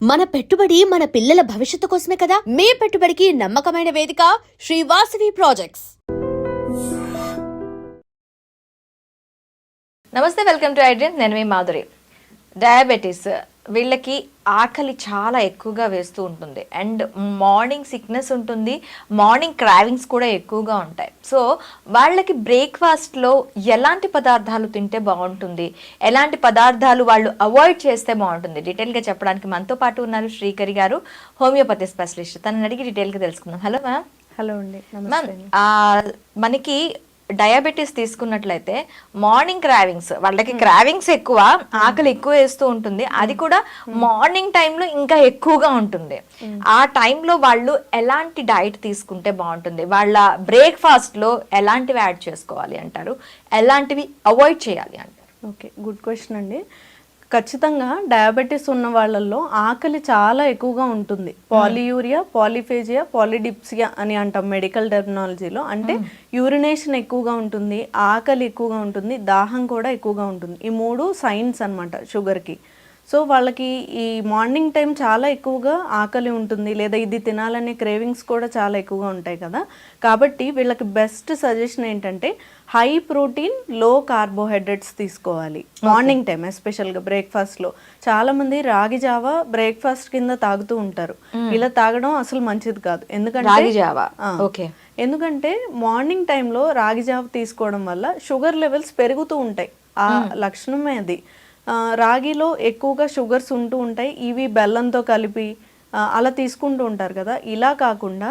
మన పెట్టుబడి మన పిల్లల భవిష్యత్తు కోసమే కదా. మీ పెట్టుబడికి నమ్మకమైన వేదిక శ్రీవాసవి ప్రాజెక్ట్స్. నమస్తే, వెల్కమ్ టు ఐడ్రీమ్. నేను మీ మాధురి. డయాబెటీస్ వీళ్ళకి ఆకలి చాలా ఎక్కువగా వేస్తూ ఉంటుంది అండ్ మార్నింగ్ సిక్నెస్ ఉంటుంది, మార్నింగ్ క్రావింగ్స్ కూడా ఎక్కువగా ఉంటాయి. సో వాళ్ళకి బ్రేక్ఫాస్ట్లో ఎలాంటి పదార్థాలు తింటే బాగుంటుంది, ఎలాంటి పదార్థాలు వాళ్ళు అవాయిడ్ చేస్తే బాగుంటుంది, డీటెయిల్గా చెప్పడానికి మనతో పాటు ఉన్నారు శ్రీకరి గారు, హోమియోపతి స్పెషలిస్ట్. తనని అడిగి డీటెయిల్గా తెలుసుకుందాం. Hello ma'am. హలో అండి. మ్యామ్, మనకి డయాబెటీస్ తీసుకున్నట్లయితే మార్నింగ్ క్రావింగ్స్, వాళ్ళకి క్రావింగ్స్ ఎక్కువ, ఆకలి ఎక్కువ వేస్తూ ఉంటుంది, అది కూడా మార్నింగ్ టైంలో ఇంకా ఎక్కువగా ఉంటుంది. ఆ టైంలో వాళ్ళు ఎలాంటి డైట్ తీసుకుంటే బాగుంటుంది, వాళ్ళ బ్రేక్ఫాస్ట్ లో ఎలాంటివి యాడ్ చేసుకోవాలి అంటారు, ఎలాంటివి అవాయిడ్ చేయాలి అంటారు? ఓకే, గుడ్ క్వశ్చన్ అండి. ఖచ్చితంగా డయాబెటీస్ ఉన్న వాళ్ళల్లో ఆకలి చాలా ఎక్కువగా ఉంటుంది. పాలియూరియా, పాలిఫేజియా, పాలిడిప్సియా అని అంటాం మెడికల్ టెర్మినాలజీలో. అంటే యూరినేషన్ ఎక్కువగా ఉంటుంది, ఆకలి ఎక్కువగా ఉంటుంది, దాహం కూడా ఎక్కువగా ఉంటుంది. ఈ మూడు సైన్స్ అన్నమాట షుగర్కి. సో వాళ్ళకి ఈ మార్నింగ్ టైం చాలా ఎక్కువగా ఆకలి ఉంటుంది, లేదా ఇది తినాలనే క్రేవింగ్స్ కూడా చాలా ఎక్కువగా ఉంటాయి కదా. కాబట్టి వీళ్ళకి బెస్ట్ సజెషన్ ఏంటంటే హై ప్రోటీన్ లో కార్బోహైడ్రేట్స్ తీసుకోవాలి మార్నింగ్ టైం, ఎస్పెషల్గా బ్రేక్ఫాస్ట్లో. చాలామంది రాగి జావా బ్రేక్ఫాస్ట్ కింద తాగుతూ ఉంటారు. ఇలా తాగడం అసలు మంచిది కాదు. ఎందుకంటే మార్నింగ్ టైంలో రాగి జావ తీసుకోవడం వల్ల షుగర్ లెవెల్స్ పెరుగుతూ ఉంటాయి. ఆ లక్షణమే అది. రాగిలో ఎక్కువగా షుగర్స్ ఉంటూ ఉంటాయి. ఇవి బెల్లంతో కలిపి అలా తీసుకుంటూ ఉంటారు కదా. ఇలా కాకుండా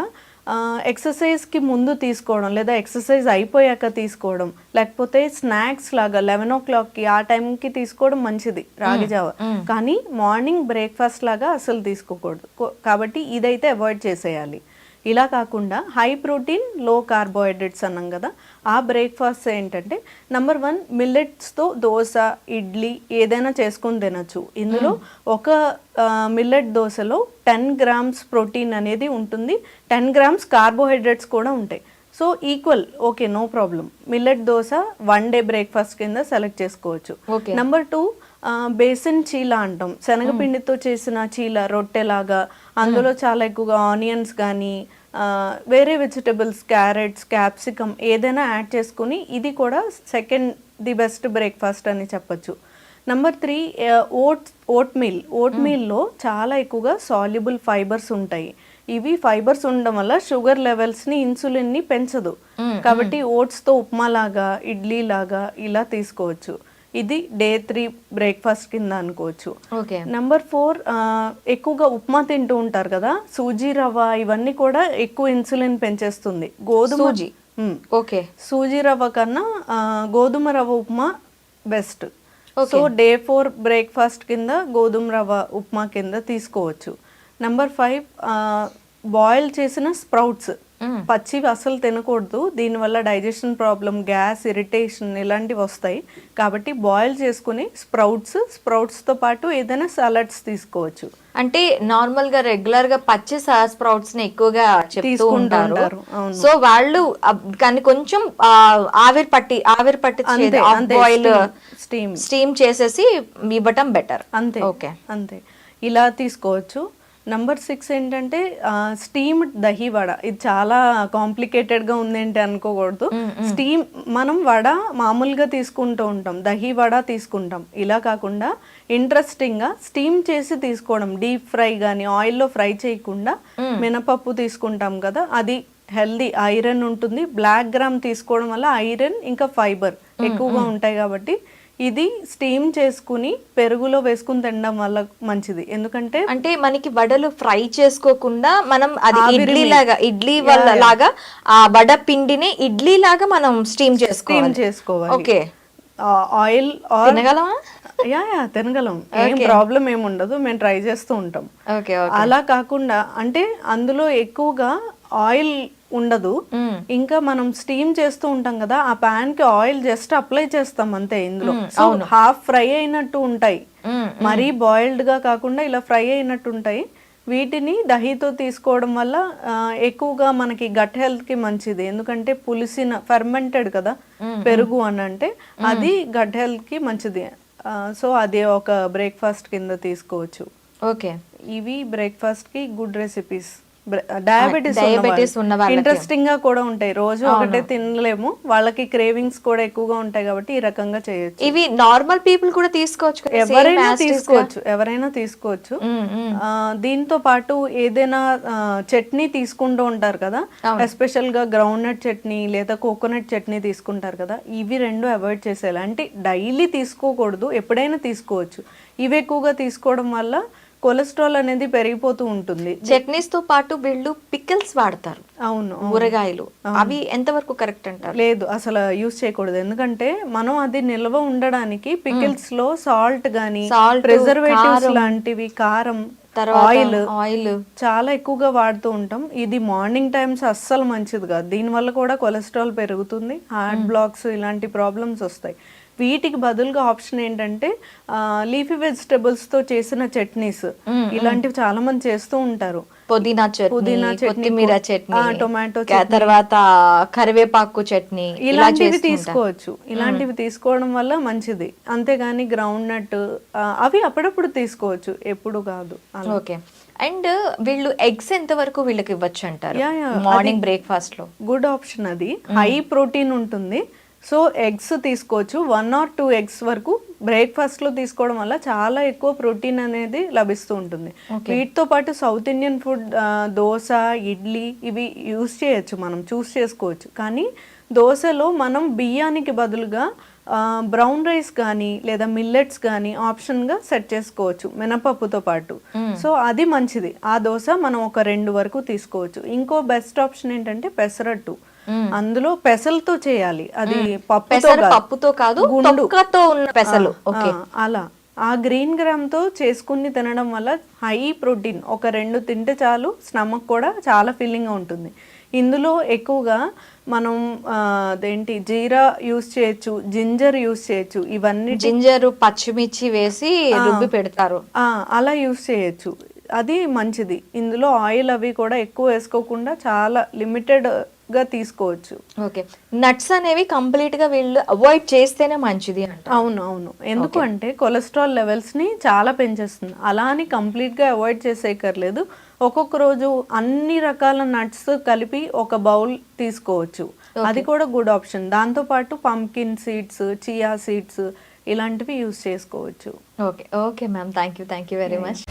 ఎక్సర్సైజ్కి ముందు తీసుకోవడం, లేదా ఎక్సర్సైజ్ అయిపోయాక తీసుకోవడం, లేకపోతే స్నాక్స్ లాగా 11 o'clockకి ఆ టైంకి తీసుకోవడం మంచిది రాగి జావ. కానీ మార్నింగ్ బ్రేక్ఫాస్ట్ లాగా అసలు తీసుకోకూడదు. కాబట్టి ఇదైతే అవాయిడ్ చేసేయాలి. ఇలా కాకుండా హై ప్రోటీన్ లో కార్బోహైడ్రేట్స్ అన్నాం కదా, ఆ బ్రేక్ఫాస్ట్ ఏంటంటే నెంబర్ 1 మిల్లెట్స్తో దోశ, ఇడ్లీ ఏదైనా చేసుకొని తినచ్చు. ఇందులో ఒక మిల్లెట్ దోశలో 10 grams ప్రోటీన్ అనేది ఉంటుంది, 10 grams కార్బోహైడ్రేట్స్ కూడా ఉంటాయి. So equal, okay, no problem. Millet dosa 1 day breakfast కింద సెలెక్ట్ చేసుకోవచ్చు. నెంబర్ 2 బేసన్ చీల అంటాం, శనగపిండితో చేసిన చీల, రొట్టెలాగా. అందులో చాలా ఎక్కువగా ఆనియన్స్ కానీ వేరే వెజిటబుల్స్, క్యారెట్స్, క్యాప్సికమ్ ఏదైనా యాడ్ చేసుకుని, ఇది కూడా సెకండ్ ది బెస్ట్ బ్రేక్ఫాస్ట్ అని చెప్పచ్చు. నెంబర్ 3 ఓట్ మీల్లో చాలా ఎక్కువగా సాల్యుబుల్ ఫైబర్స్ ఉంటాయి. ఇవి ఫైబర్స్ ఉండడం వల్ల షుగర్ లెవెల్స్ని, ఇన్సులిన్ని పెంచదు. కాబట్టి ఓట్స్తో ఉప్మా లాగా, ఇడ్లీ లాగా ఇలా తీసుకోవచ్చు. ఇది day 3 బ్రేక్ఫాస్ట్ కింద అనుకోవచ్చు. నెంబర్ 4 ఎక్కువగా ఉప్మా తింటూ ఉంటారు కదా, సూజీ రవ్వ ఇవన్నీ కూడా ఎక్కువ ఇన్సులిన్ పెంచేస్తుంది. సూజీ రవ్వ కన్నా గోధుమ రవ్వ upma best. So day 4 breakfast కింద గోధుమ రవ్వ ఉప్మా కింద తీసుకోవచ్చు. నెంబర్ 5 బాయిల్ చేసిన స్ప్రౌట్స్, పచ్చివి అసలు తినకూడదు. దీనివల్ల డైజెషన్ ప్రాబ్లం, గ్యాస్, ఇరిటేషన్ ఇలాంటివి వస్తాయి. కాబట్టి బాయిల్ చేసుకుని స్ప్రౌట్స్తో పాటు ఏదైనా సలాడ్స్ తీసుకోవచ్చు. అంటే నార్మల్ గా రెగ్యులర్ గా పచ్చి స్ప్రౌట్స్ ని ఎక్కువగా తీసుకుంటారు. సో వాళ్ళు కానీ కొంచెం ఆవిరి పట్టి బాయిల్ స్టీమ్ చేసేసి ఇవ్వటం బెటర్. అంతే. ఓకే, అంతే, ఇలా తీసుకోవచ్చు. నెంబర్ 6 ఏంటంటే స్టీమ్డ్ దహీ వడ. ఇది చాలా కాంప్లికేటెడ్గా ఉందేంటి అనుకోకూడదు. స్టీమ్, మనం వడ మామూలుగా తీసుకుంటూ ఉంటాం, దహీ వడ తీసుకుంటాం. ఇలా కాకుండా ఇంట్రెస్టింగ్గా స్టీమ్ చేసి తీసుకోవడం, డీప్ ఫ్రై కానీ ఆయిల్లో ఫ్రై చేయకుండా మినపప్పు తీసుకుంటాం కదా, అది హెల్దీ, ఐరన్ ఉంటుంది. బ్లాక్ గ్రామ్ తీసుకోవడం వల్ల ఐరన్ ఇంకా ఫైబర్ ఎక్కువగా ఉంటాయి. కాబట్టి ఇది స్టీమ్ చేసుకుని పెరుగులో వేసుకుని తినడం వల్ల మంచిది. ఎందుకంటే అంటే మనకి వడలు ఫ్రై చేసుకోకుండా మనం అది ఇడ్లీ లాగా ఆ వడ పిండిని ఇడ్లీ లాగా మనం స్టీమ్ చేసుకోవాలి. Okay, oil తినగలమా? తినగలం, ఏం ప్రాబ్లం ఏముండదు. మేము ట్రై చేస్తూ ఉంటాం. అలా కాకుండా అంటే అందులో ఎక్కువగా ఆయిల్ ఉండదు. ఇంకా మనం స్టీమ్ చేస్తూ ఉంటాం కదా, ఆ పాన్ కి ఆయిల్ జస్ట్ అప్లై చేస్తాం అంతే. ఇందులో హాఫ్ ఫ్రై అయినట్టు ఉంటాయి, మరీ బాయిల్డ్ గా కాకుండా ఇలా ఫ్రై అయినట్టు ఉంటాయి. వీటిని దహీతో తీసుకోవడం వల్ల ఎక్కువగా మనకి గట్ హెల్త్ కి మంచిది. ఎందుకంటే పులిసిన ఫెర్మెంటెడ్ కదా పెరుగు అని, అంటే అది గట్ హెల్త్ కి మంచిది. సో అది ఒక బ్రేక్ఫాస్ట్ కింద తీసుకోవచ్చు. ఓకే. ఇవి బ్రేక్ఫాస్ట్ కి గుడ్ రెసిపీస్. డయాబెటీస్ ఉన్న వాళ్ళకి. ఇంట్రెస్టింగ్ గా కూడా ఉంటాయి. రోజు ఒకటే తినలేము, వాళ్ళకి క్రేవింగ్స్ కూడా ఎక్కువగా ఉంటాయి కాబట్టి ఈ రకంగా చేయొచ్చు. ఇవి నార్మల్ పీపుల్ కూడా తీసుకోవచ్చు కదా, same ఎవరైనా as it is గా? తీసుకోవచ్చు, ఎవరైనా తీసుకోవచ్చు. దీంతో పాటు ఏదైనా చట్నీ తీసుకుంటూ ఉంటారు కదా, ఎస్పెషల్ గా గ్రౌండ్ నట్ చట్నీ లేదా కోకోనట్ చట్నీ తీసుకుంటారు కదా, ఇవి రెండు అవాయిడ్ చేసేయాలి. అంటే డైలీ తీసుకోకూడదు, ఎప్పుడైనా తీసుకోవచ్చు. ఇవి ఎక్కువగా తీసుకోవడం వల్ల కొలెస్ట్రాల్ అనేది పెరిగిపోతూ ఉంటుంది. చట్నీస్ తో పాటు వీళ్ళు పికిల్స్ వాడతారు, అవును, ఊరగాయలు. అవి ఎంతవరకు కరెక్ట్ అంటారు? లేదు, అసలు యూస్ చేయకూడదు. ఎందుకంటే మనం అది నిల్వ ఉండడానికి పికిల్స్ లో సాల్ట్ గానీ, ప్రిజర్వేటివ్స్ లాంటివి, కారం, ఆయిల్ చాలా ఎక్కువగా వాడుతూ ఉంటాం. ఇది మార్నింగ్ టైమ్స్ అస్సలు మంచిది కాదు. దీనివల్ల కూడా కొలెస్ట్రాల్ పెరుగుతుంది, హార్ట్ బ్లాక్స్ ఇలాంటి ప్రాబ్లమ్స్ వస్తాయి. వీటికి బదులుగా ఆప్షన్ ఏంటంటే లీఫీ వెజిటబుల్స్ తో చేసిన చట్నీస్, ఇలాంటివి చాలా మంది చేస్తూ ఉంటారు. పుదీనా చట్నీ, కొత్తిమీర చట్నీ, టొమాటో, తర్వాత కరివేపాకు చట్నీ, ఇలాంటివి తీసుకోవచ్చు. ఇలాంటివి తీసుకోవడం వల్ల మంచిది. అంతేగాని గ్రౌండ్ నట్ అవి అప్పుడప్పుడు తీసుకోవచ్చు, ఎప్పుడు కాదు. ఓకే. అండ్ వీళ్ళు ఎగ్స్ ఎంత వరకు వీళ్ళకి ఇవ్వచ్చు అంటారు మార్నింగ్ బ్రేక్ఫాస్ట్ లో? Good option. అది హై ప్రోటీన్ ఉంటుంది. సో ఎగ్స్ తీసుకోవచ్చు. 1 or 2 ఎగ్స్ వరకు బ్రేక్ఫాస్ట్ లో తీసుకోవడం వల్ల చాలా ఎక్కువ ప్రోటీన్ అనేది లభిస్తూ ఉంటుంది. వీటితో పాటు south Indian food, dosa, idli ఇవి యూస్ చేయొచ్చు, మనం చూస్ చేసుకోవచ్చు. కానీ దోశలో మనం బియ్యానికి బదులుగా బ్రౌన్ రైస్ కానీ లేదా మిల్లెట్స్ కానీ ఆప్షన్గా సెట్ చేసుకోవచ్చు, మినపప్పుతో పాటు. సో అది మంచిది. ఆ దోశ మనం ఒక 2 వరకు తీసుకోవచ్చు. ఇంకో బెస్ట్ ఆప్షన్ ఏంటంటే పెసరట్టు. అందులో పెసలతో చేయాలి, అది పప్పుతో కాదు, తొక్కతో ఉన్న పెసలు. అలా ఆ గ్రీన్ గ్రామ్ తో చేసుకుని తినడం వల్ల హై ప్రోటీన్. ఒక 2 తింటే చాలు, స్టమక్ కూడా చాలా ఫీలింగ్ గా ఉంటుంది. ఇందులో ఎక్కువగా మనం అదేంటి జీరా యూస్ చేయొచ్చు, జింజర్ యూస్ చేయొచ్చు. ఇవన్నీ జింజర్, పచ్చిమిర్చి వేసి రుబ్బి పెడతారు, అలా యూస్ చేయొచ్చు. అది మంచిది. ఇందులో ఆయిల్ అవి కూడా ఎక్కువ వేసుకోకుండా చాలా లిమిటెడ్ గా తీసుకోవచ్చు. ఓకే. నట్స్ అనేవి కంప్లీట్ గా వీళ్ళు అవాయిడ్ చేస్తేనే మంచిది అంట. అవును, అవును. ఎందుకంటే కొలెస్ట్రాల్ లెవెల్స్ ని చాలా పెంచేస్తుంది. అలా అని కంప్లీట్ గా అవాయిడ్ చేసేయక్కర్లేదు. ఒక్కొక్క రోజు అన్ని రకాల నట్స్ కలిపి ఒక బౌల్ తీసుకోవచ్చు, అది కూడా గుడ్ ఆప్షన్. దాంతో పాటు పంకిన్ సీడ్స్, చియా సీడ్స్ ఇలాంటివి యూస్ చేసుకోవచ్చు. Okay. Okay ma'am, thank you very much.